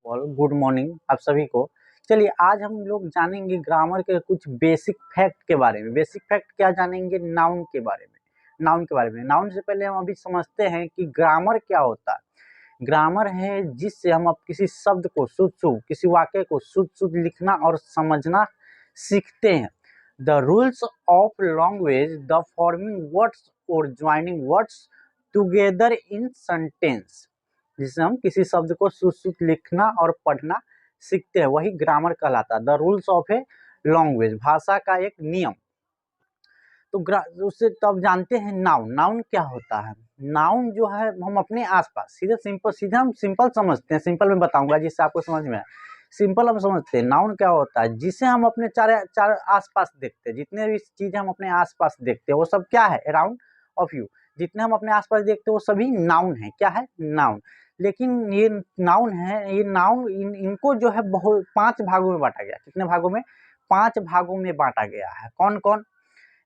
Good morning आप सभी को। चलिए आज हम लोग जानेंगे ग्रामर के कुछ बेसिक फैक्ट के बारे में। बेसिक फैक्ट क्या जानेंगे? नाउन के बारे में। नाउन से पहले हम अभी समझते हैं कि ग्रामर क्या होता है। ग्रामर है जिससे हम अब किसी शब्द को शुद्ध किसी वाक्य को शुद्ध लिखना और समझना सीखते हैं। The rules of language, the forming words और joining words together in sentence, जिससे हम किसी शब्द को शुद्ध लिखना और पढ़ना सीखते हैं, वही ग्रामर कहलाता है। The rules of a language, भाषा का एक नियम। तो उससे तब जानते हैं नाउन क्या होता है। नाउन जो है हम अपने आसपास सीधे हम सिंपल समझते हैं। सिंपल में बताऊंगा जिससे आपको समझ में आए। सिंपल हम समझते हैं नाउन क्या होता है, जिसे हम अपने चार आसपास देखते हैं। जितने भी चीजें हम अपने आसपास देखते हैं वो सब क्या है? Around of you. जितने हम अपने आसपास देखते हैं वो सभी नाउन है। क्या है? नाउन। लेकिन ये नाउन है, ये नाउन इनको जो है बहुत 5 भागों में बांटा गया। कितने भागों में? 5 भागों में बांटा गया है। कौन कौन?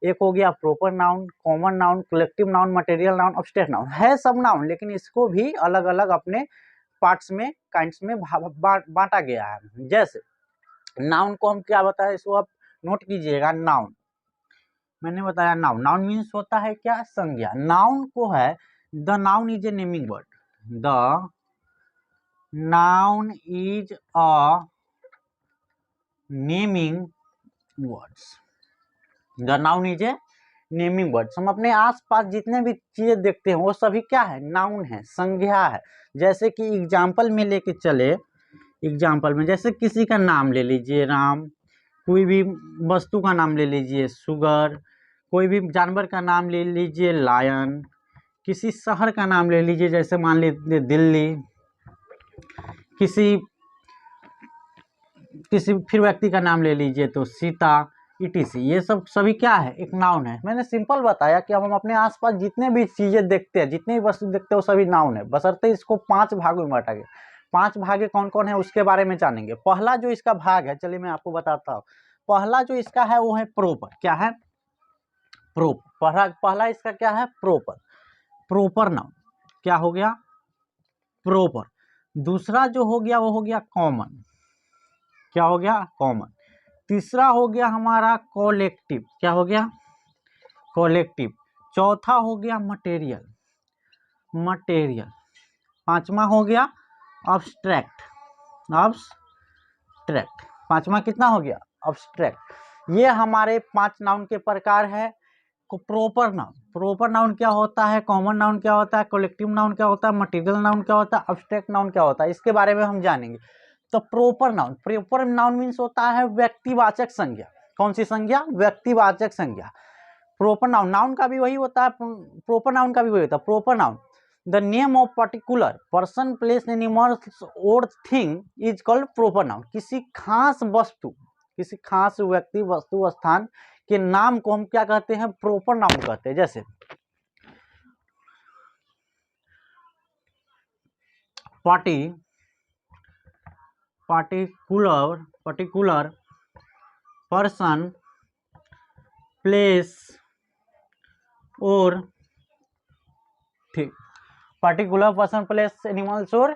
एक हो गया proper noun, common noun, collective noun, material noun, abstract noun. है सब नाउन, लेकिन इसको भी अलग अलग अपने पार्ट्स में, काइंड्स में बांटा गया है। जैसे नाउन को हम क्या बताया, इसको आप नोट कीजिएगा। नाउन मैंने बताया, नाउन मीन्स होता है क्या? संज्ञा। नाउन को है the noun is a naming word. The noun is a naming words. The noun is a naming words. हम अपने आसपास जितने भी चीजें देखते हैं वो सभी क्या है? नाउन है, संज्ञा है। जैसे कि एग्जाम्पल में लेके चले, एग्जाम्पल में जैसे किसी का नाम ले लीजिए राम, कोई भी वस्तु का नाम ले लीजिए सुगर, कोई भी जानवर का नाम ले लीजिए लायन, किसी शहर का नाम ले लीजिए जैसे मान लीजिए दिल्ली, किसी फिर व्यक्ति का नाम ले लीजिए तो सीता, ईटीसी। ये सब सभी क्या है? एक नाउन है। मैंने सिंपल बताया कि हम अपने आसपास जितने भी चीजें देखते हैं, जितने भी वस्तु देखते हैं वो सभी नाउन है, बशर्ते इसको 5 भागों में बांटा गया। 5 भागे कौन कौन है उसके बारे में जानेंगे। पहला जो इसका भाग है, चलिए मैं आपको बताता हूँ। पहला जो इसका है वो है प्रोपर। क्या है? प्रोपर। पहला इसका क्या है? Proper noun. क्या हो गया? प्रोपर। दूसरा जो हो गया वो हो गया कॉमन। क्या हो गया? कॉमन। तीसरा हो गया हमारा कलेक्टिव। क्या हो गया? कलेक्टिव। चौथा हो गया मटेरियल। पांचवा हो गया अब्स्ट्रैक्ट। पांचवा कितना हो गया? अब्स्ट्रैक्ट। ये हमारे 5 नाउन के प्रकार है। प्रोपर नाउन क्या होता है, कॉमन नाउन क्या होता है, कलेक्टिव नाउन क्या होता है, मटेरियल नाउन क्या होता है, अब्स्ट्रैक्ट नाउन क्या होता है, इसके बारे में हम जानेंगे। तो प्रोपर नाउन मीन्स होता है व्यक्तिवाचक संज्ञा। कौन सी संज्ञा? व्यक्तिवाचक संज्ञा। प्रोपर नाउन का भी वही होता है। प्रोपर नाउन का भी वही होता है। Proper noun, the name of particular person, place, animal और thing is called proper noun. किसी खास वस्तु, किसी खास व्यक्ति, वस्तु, स्थान के नाम को हम क्या कहते हैं? प्रोपर नाउन कहते हैं। जैसे पर्टिकुलर पर्सन, प्लेस और thing. Particular person, place, animals और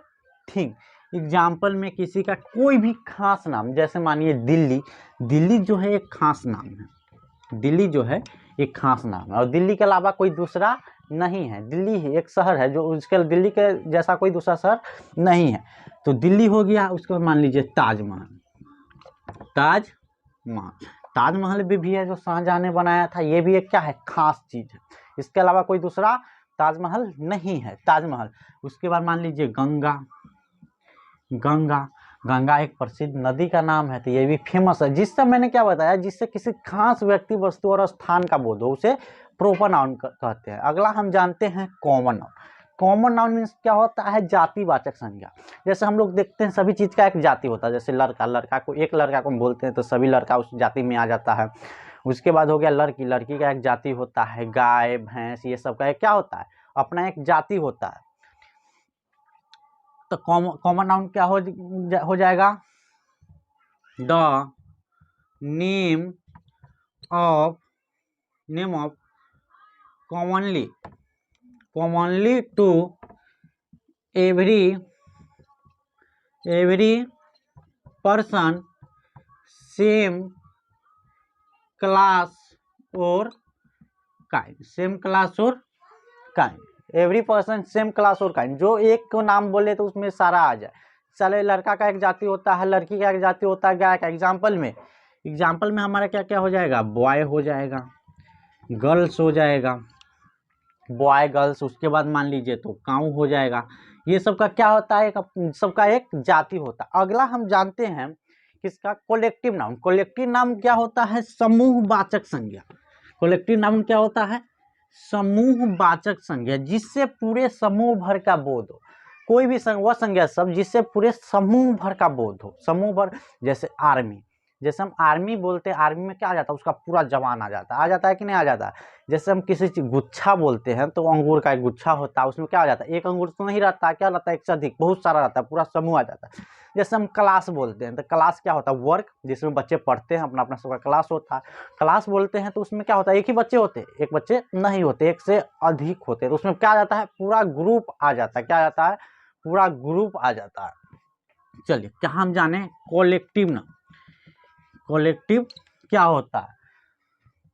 थिंग। एग्जाम्पल में किसी का कोई भी खास नाम, जैसे मानिए दिल्ली जो है एक खास नाम है। दिल्ली जो है एक खास नाम है और दिल्ली के अलावा कोई दूसरा नहीं है। दिल्ली है एक शहर है जो उसके दिल्ली के जैसा कोई दूसरा शहर नहीं है। तो दिल्ली हो गया। उसके बाद मान लीजिए ताजमहल भी है जो शाहजहां ने बनाया था। ये भी एक क्या है? खास चीज है। इसके अलावा कोई दूसरा ताजमहल नहीं है। ताजमहल। उसके बाद मान लीजिए गंगा एक प्रसिद्ध नदी का नाम है, तो ये भी फेमस है। जिससे मैंने क्या बताया, जिससे किसी खास व्यक्ति, वस्तु और स्थान का बोध हो, उसे प्रोपर नाउन कहते हैं। अगला हम जानते हैं common noun. Common noun means क्या होता है? जातिवाचक संज्ञा। जैसे हम लोग देखते हैं सभी चीज का एक जाति होता है। जैसे लड़का को, एक लड़का को बोलते हैं तो सभी लड़का उस जाति में आ जाता है। उसके बाद हो गया लड़की का एक जाति होता है। गाय, भैंस, ये सब का एक क्या होता है? अपना एक जाति होता है। तो कॉमन नाउन क्या हो जाएगा? The name of commonly to every every person same class और काइंड, सेम क्लास और kind, every person same class और काइंड। जो एक को नाम बोले तो उसमें सारा आ जाए। चले लड़का का एक जाति होता है, लड़की का एक जाति होता है, क्या एग्जाम्पल में हमारा क्या क्या हो जाएगा, बॉय हो जाएगा, गर्ल्स हो जाएगा, बॉय गर्ल्स, उसके बाद मान लीजिए तो काऊ हो जाएगा। ये सब का क्या होता है, सबका एक जाति होता है। अगला हम जानते हैं किसका, कलेक्टिव नाउन। कलेक्टिव नाउन क्या होता है, समूहवाचक संज्ञा। कलेक्टिव नाउन क्या होता है, समूहवाचक संज्ञा, जिससे पूरे समूह भर का बोध हो। कोई भी वह संज्ञा सब जिससे पूरे समूह भर का बोध हो। समूह भर, जैसे आर्मी, जैसे हम आर्मी बोलते हैं, आर्मी में क्या आ जाता है, उसका पूरा जवान आ जाता है कि नहीं आ जाता है। जैसे हम किसी चीज गुच्छा बोलते हैं तो अंगूर का एक गुच्छा होता है, उसमें क्या आ जाता है, एक अंगूर तो नहीं रहता है, क्या रहता है, एक से अधिक, बहुत सारा रहता है, पूरा समूह आ जाता है। जैसे हम क्लास बोलते हैं तो क्लास क्या होता है, वर्ग, जिसमें बच्चे पढ़ते हैं, अपना अपना सबका क्लास होता है। क्लास बोलते हैं तो उसमें क्या होता है, एक ही बच्चे होते हैं, एक बच्चे नहीं होते, एक से अधिक होते हैं, तो उसमें क्या आ जाता है, पूरा ग्रुप आ जाता है। क्या आ जाता है, पूरा ग्रुप आ जाता है। चलिए क्या हम जाने कलेक्टिव नाउन। कलेक्टिव क्या होता है,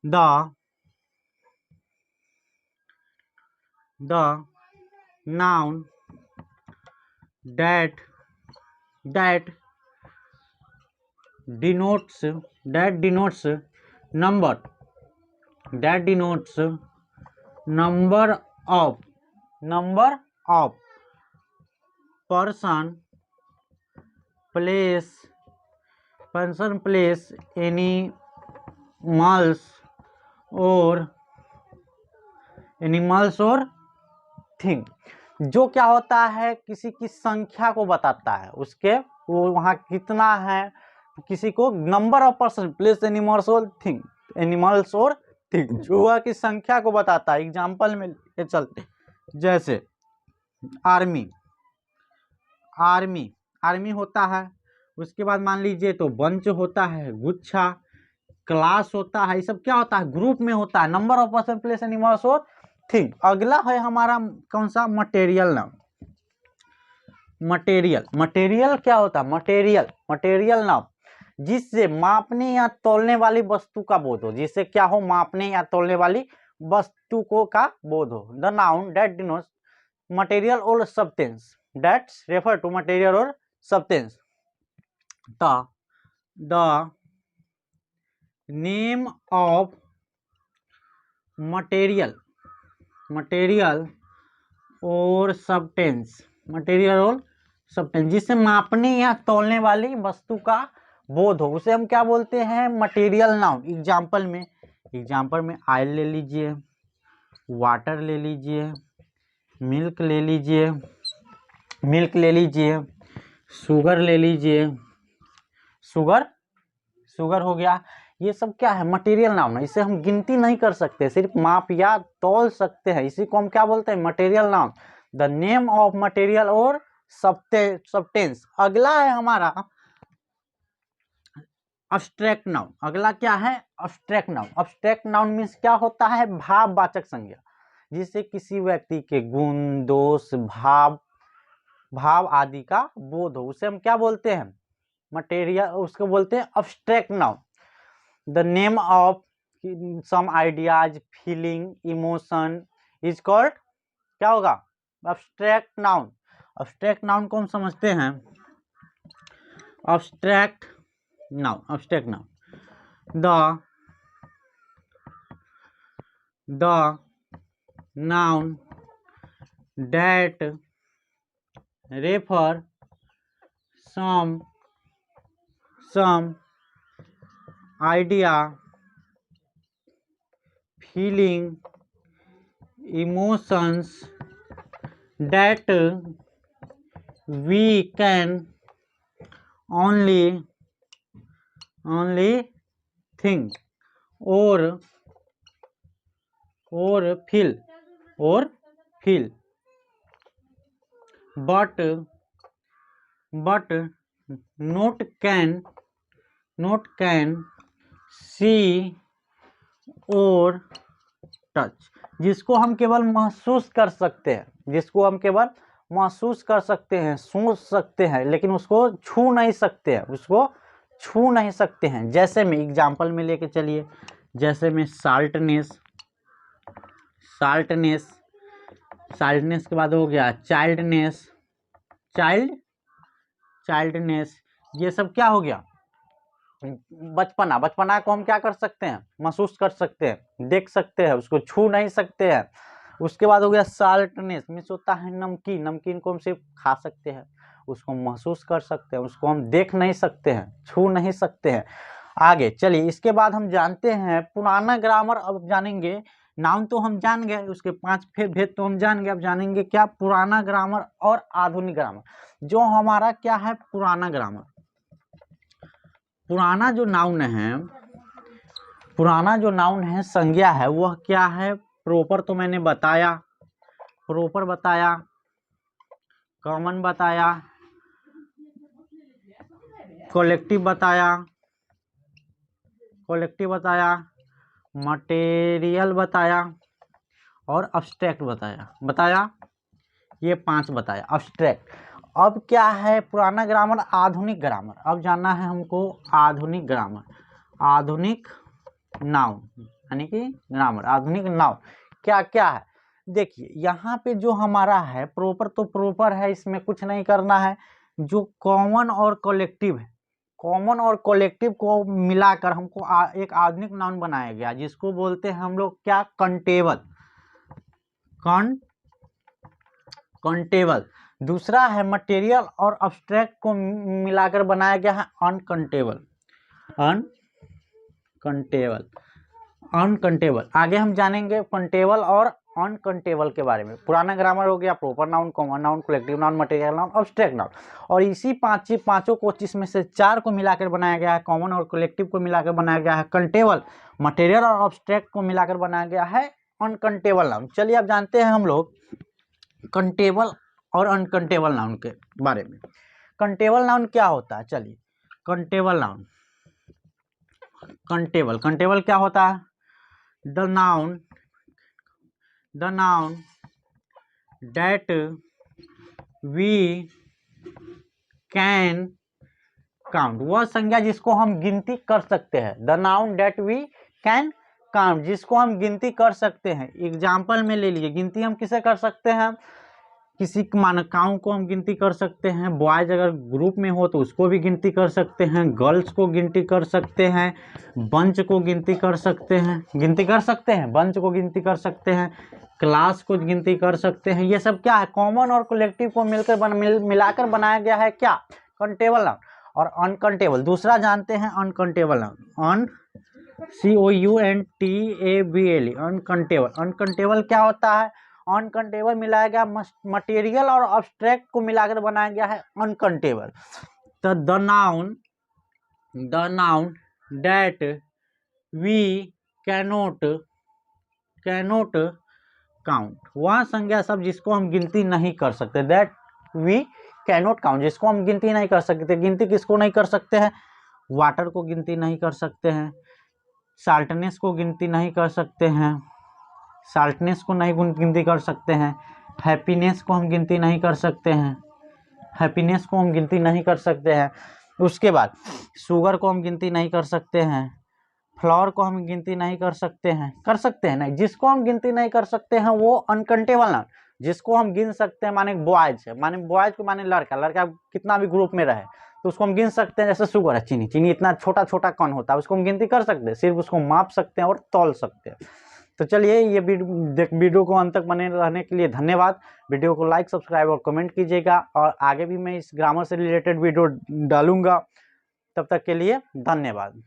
the noun that denotes number, number of person, place, animals और थिंग। जो क्या होता है, किसी की संख्या को बताता है, उसके वो वहाँ कितना है, किसी को number of person, place, animals और थिंग, जो वह की संख्या को बताता है। एग्जाम्पल में ले चलते, जैसे आर्मी होता है, उसके बाद मान लीजिए तो बंच होता है, गुच्छा, क्लास होता है, ये सब क्या होता है, ग्रुप में होता है। Number of person, place, animals और थिंग। अगला है हमारा कौन सा, मटेरियल नाउन। मटेरियल क्या होता है, मटेरियल नाउन, जिससे मापने या तौलने वाली वस्तु का बोध हो। जिससे क्या हो, मापने या तौलने वाली वस्तु को का बोध हो। The noun that denotes material और substance, that's refer to material और substance. The name of material और सब्सटेंस, जिससे मापने या तौलने वाली वस्तु का बोध हो, उसे हम क्या बोलते हैं, मटेरियल नाउन। एग्जाम्पल में ऑयल ले लीजिए, वाटर ले लीजिए, मिल्क ले लीजिए, शुगर ले लीजिए, शुगर हो गया। ये सब क्या है, मटेरियल नाउन है। इसे हम गिनती नहीं कर सकते, सिर्फ माप या तौल सकते हैं। इसी को हम क्या बोलते हैं, material noun. The name of material और सब्सटेंस। अगला है हमारा अब्स्ट्रैक्ट नाउन। अगला क्या है, अब्स्ट्रैक्ट नाउन मीन्स क्या होता है, भाववाचक संज्ञा, जिससे किसी व्यक्ति के गुण, दोष, भाव आदि का बोध हो, उसे हम क्या बोलते हैं, मटेरियल, उसको बोलते हैं abstract noun. The name of some ideas, feeling, emotion is called, क्या होगा, अब्स्ट्रैक्ट नाउन। अब्स्ट्रैक्ट नाउन को हम समझते हैं, abstract noun, the noun that refer some idea, feeling, emotions that we can only think or feel, but not can see और touch, जिसको हम केवल महसूस कर सकते हैं, महसूस कर सकते हैं, सोच सकते हैं, लेकिन उसको छू नहीं सकते हैं, उसको छू नहीं सकते हैं। जैसे में एग्जाम्पल में लेके चलिए, जैसे में साल्टनेस, साल्टनेस, साल्टनेस के बाद हो गया चाइल्डनेस, चाइल्डनेस, ये सब क्या हो गया, बचपना। बचपना को हम क्या कर सकते हैं, महसूस कर सकते हैं, देख सकते हैं, उसको छू नहीं सकते हैं। उसके बाद हो गया साल्टनेस, मीन्स होता है नमकीन। नमकीन को हम सिर्फ खा सकते हैं, उसको महसूस कर सकते हैं, उसको हम देख नहीं सकते हैं, छू नहीं सकते हैं। आगे चलिए, इसके बाद हम जानते हैं पुराना ग्रामर। अब जानेंगे, नाउन तो हम जान गए, उसके 5 भेद तो हम जान गए। अब जानेंगे क्या, पुराना ग्रामर और आधुनिक ग्रामर। जो हमारा क्या है, पुराना ग्रामर, पुराना जो नाउन है, पुराना जो नाउन है, संज्ञा है, वह क्या है, प्रॉपर तो मैंने बताया, प्रॉपर बताया, कॉमन बताया, कलेक्टिव बताया, कलेक्टिव बताया, मटेरियल बताया और अब्स्ट्रैक्ट बताया, ये 5 बताया, अब्स्ट्रैक्ट। अब क्या है, पुराना ग्रामर, आधुनिक ग्रामर। अब जानना है हमको आधुनिक ग्रामर, आधुनिक नाउन, यानी कि ग्रामर, आधुनिक नाउन क्या क्या है। देखिए यहाँ पे जो हमारा है, प्रॉपर तो प्रॉपर है, इसमें कुछ नहीं करना है। जो कॉमन और कलेक्टिव है, कॉमन और कलेक्टिव को मिलाकर हमको एक आधुनिक नाउन बनाया गया, जिसको बोलते हैं हम लोग क्या, कंटेबल, कंटेबल। दूसरा है मटेरियल और अब्स्ट्रैक्ट को मिलाकर बनाया गया है अनकंटेबल, अनकंटेबल, अनकंटेबल। आगे हम जानेंगे कंटेबल और अनकंटेबल के बारे में। पुराना ग्रामर हो गया proper noun, common noun, collective noun, material noun, abstract noun. और इसी पांचों को, जिसमें से 4 को मिलाकर बनाया गया है, कॉमन और कलेक्टिव को मिलाकर बनाया गया है कंटेबल, मटेरियल और अब्स्ट्रैक्ट को मिलाकर बनाया गया है अनकंटेबल नाउन। चलिए अब जानते हैं हम लोग कंटेबल और अनकंटेबल नाउन के बारे में। कंटेबल नाउन क्या होता है, चलिए, कंटेबल नाउन, कंटेबल, कंटेबल क्या होता है, the noun that we can count, वह संज्ञा जिसको हम गिनती कर सकते हैं। The noun that we can count, जिसको हम गिनती कर सकते हैं। एग्जाम्पल में ले लीजिए, गिनती हम किसे कर सकते हैं, किसी मानकाओं को हम गिनती कर सकते हैं। बॉयज अगर ग्रुप में हो तो उसको भी गिनती कर सकते हैं, गर्ल्स को गिनती कर सकते हैं, बंच को गिनती कर सकते हैं, बंच को गिनती कर सकते हैं, क्लास को गिनती कर सकते हैं। ये सब क्या है, कॉमन और कलेक्टिव को मिलाकर बनाया गया है क्या, कंटेबल नाउन। और अनकंटेबल दूसरा जानते हैं, uncountable noun, COUNTABLE, uncountable. Uncountable क्या होता है, अनकंटेबल मिलाया गया मटेरियल और अब्स्ट्रैक्ट को मिलाकर बनाया गया है अनकंटेबल। तो the noun that we cannot count, वह संज्ञा सब जिसको हम गिनती नहीं कर सकते, दैट वी कैनोट काउंट, जिसको हम गिनती नहीं कर सकते। गिनती किसको नहीं कर सकते हैं, वाटर को गिनती नहीं कर सकते हैं, साल्टनेस को गिनती नहीं कर सकते हैं, साल्टनेस को नहीं गिनती कर सकते हैं, हैप्पीनेस को हम गिनती नहीं कर सकते हैं, हैप्पीनेस को हम गिनती नहीं कर सकते हैं। उसके बाद शुगर को हम गिनती नहीं कर सकते हैं, फ्लावर को हम गिनती नहीं कर सकते हैं, नहीं, जिसको हम गिनती नहीं कर सकते हैं वो अनकंटेबल नाउन। जिसको हम गिन सकते हैं, माने बॉयज है, माने बॉयज को माने लड़का कितना भी ग्रुप में रहे तो उसको हम गिन सकते हैं। जैसे शुगर है, चीनी इतना छोटा छोटा कण होता है, उसको हम गिनती कर सकते हैं, सिर्फ उसको माप सकते हैं और तौल सकते हैं। तो चलिए, ये वीडियो को अंत तक बने रहने के लिए धन्यवाद। वीडियो को लाइक, सब्सक्राइब और कमेंट कीजिएगा, और आगे भी मैं इस ग्रामर से रिलेटेड वीडियो डालूंगा। तब तक के लिए धन्यवाद।